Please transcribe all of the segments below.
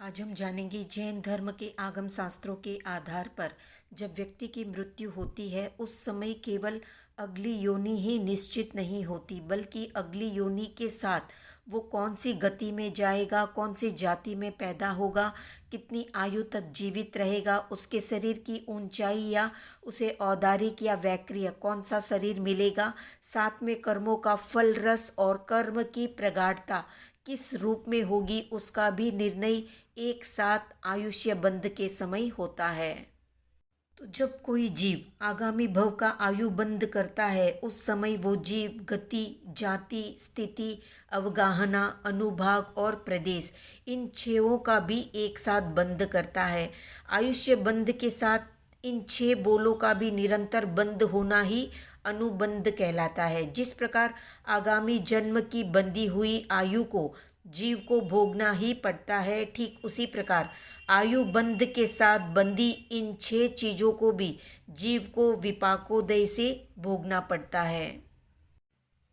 आज हम जानेंगे जैन धर्म के आगम शास्त्रों के आधार पर जब व्यक्ति की मृत्यु होती है उस समय केवल अगली योनि ही निश्चित नहीं होती, बल्कि अगली योनि के साथ वो कौन सी गति में जाएगा, कौन सी जाति में पैदा होगा, कितनी आयु तक जीवित रहेगा, उसके शरीर की ऊंचाई या उसे औदारिक या वैक्रिय कौन सा शरीर मिलेगा, साथ में कर्मों का फल रस और कर्म की प्रगाढ़ता किस रूप में होगी, उसका भी निर्णय एक साथ आयुष्य बंध के समय होता है। तो जब कोई जीव आगामी भव का आयु बंध करता है उस समय वो जीव गति, जाति, स्थिति, अवगाहना, अनुभाग और प्रदेश इन छहों का भी एक साथ बंध करता है। आयुष्य बंध के साथ इन 6 बोलों का भी निरंतर बंध होना ही अनुबंध कहलाता है। जिस प्रकार आगामी जन्म की बंधी हुई आयु को जीव को भोगना ही पड़ता है, ठीक उसी प्रकार आयु बंध के साथ बंधी इन 6 चीजों को भी जीव को विपाकोदय से भोगना पड़ता है।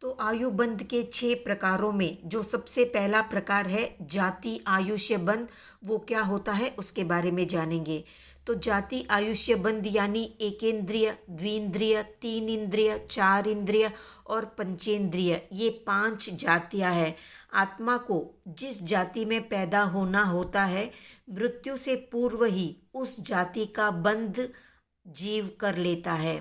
तो आयु बंध के 6 प्रकारों में जो सबसे पहला प्रकार है जाति आयुष्य बंध, वो क्या होता है उसके बारे में जानेंगे। तो जाति आयुष्य बंध यानी एकेंद्रिय, द्विंद्रिय, 3 इंद्रिय, 4 इंद्रिय और पंचेंद्रिय, ये 5 जातियां हैं। आत्मा को जिस जाति में पैदा होना होता है मृत्यु से पूर्व ही उस जाति का बंध जीव कर लेता है।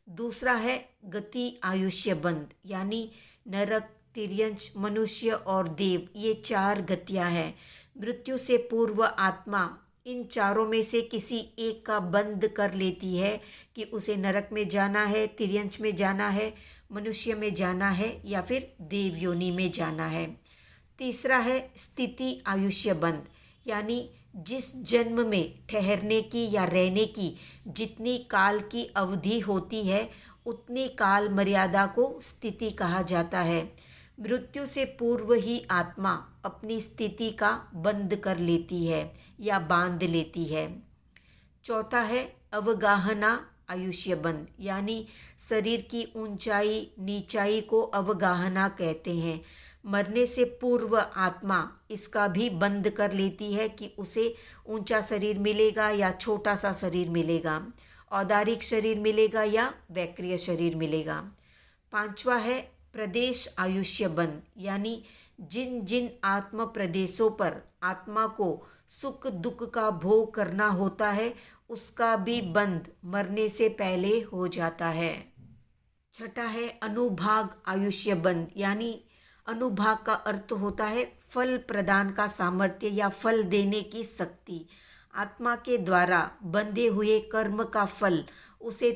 दूसरा है गति आयुष्य बंध यानी नरक, तिर्यंच, मनुष्य और देव, ये 4 गतियां हैं। मृत्यु से पूर्व आत्मा इन चारों में से किसी एक का बंध कर लेती है कि उसे नरक में जाना है, तिर्यंच में जाना है, मनुष्य में जाना है या फिर देव योनि में जाना है। तीसरा है स्थिति आयुष्य बंध यानी जिस जन्म में ठहरने की या रहने की जितनी काल की अवधि होती है उतनी काल मर्यादा को स्थिति कहा जाता है। मृत्यु से पूर्व ही आत्मा अपनी स्थिति का बंध कर लेती है या बांध लेती है। चौथा है अवगाहना आयुष्य बंध यानी शरीर की ऊंचाई नीचाई को अवगाहना कहते हैं। मरने से पूर्व आत्मा इसका भी बंध कर लेती है कि उसे ऊंचा शरीर मिलेगा या छोटा सा शरीर मिलेगा, औदारिक शरीर मिलेगा या वैक्रिय शरीर मिलेगा। पांचवा है प्रदेश आयुष्य बंध यानी जिन जिन आत्म प्रदेशों पर आत्मा को सुख दुख का भोग करना होता है उसका भी बंध मरने से पहले हो जाता है। छठा है अनुभाग आयुष्य बंध यानी अनुभाग का अर्थ होता है फल प्रदान का सामर्थ्य या फल देने की शक्ति। आत्मा के द्वारा बंधे हुए कर्म का फल उसे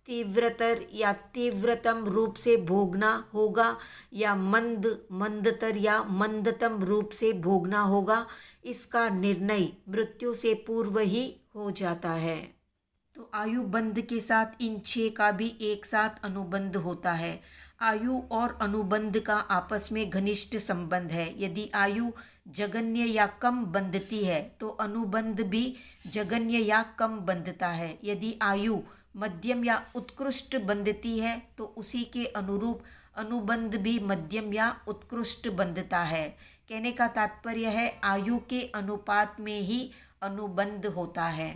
तीव्रतर या तीव्रतम रूप से भोगना होगा या मंदतर या मंदतम रूप से भोगना होगा। इसका निर्णय मृत्यु से पूर्व ही हो जाता है। तो आयु बंध के साथ इन 6 का भी एक साथ अनुबंध होता है। आयु और अनुबंध का आपस में घनिष्ठ संबंध है। यदि आयु जगन्य या कम बंधती है तो अनुबंध भी जगन्य या कम बंधता है। यदि आयु मध्यम या उत्कृष्ट बंधती है तो उसी के अनुरूप अनुबंध भी मध्यम या उत्कृष्ट बंधता है। कहने का तात्पर्य है आयु के अनुपात में ही अनुबंध होता है।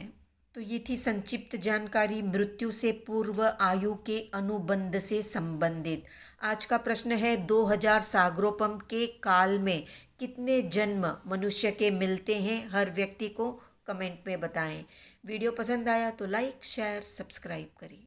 तो ये थी संक्षिप्त जानकारी मृत्यु से पूर्व आयु के अनुबंध से संबंधित। आज का प्रश्न है 2000 सागरोपम के काल में कितने जन्म मनुष्य के मिलते हैं, हर व्यक्ति को कमेंट में बताएं। वीडियो पसंद आया तो लाइक, शेयर, सब्सक्राइब करें।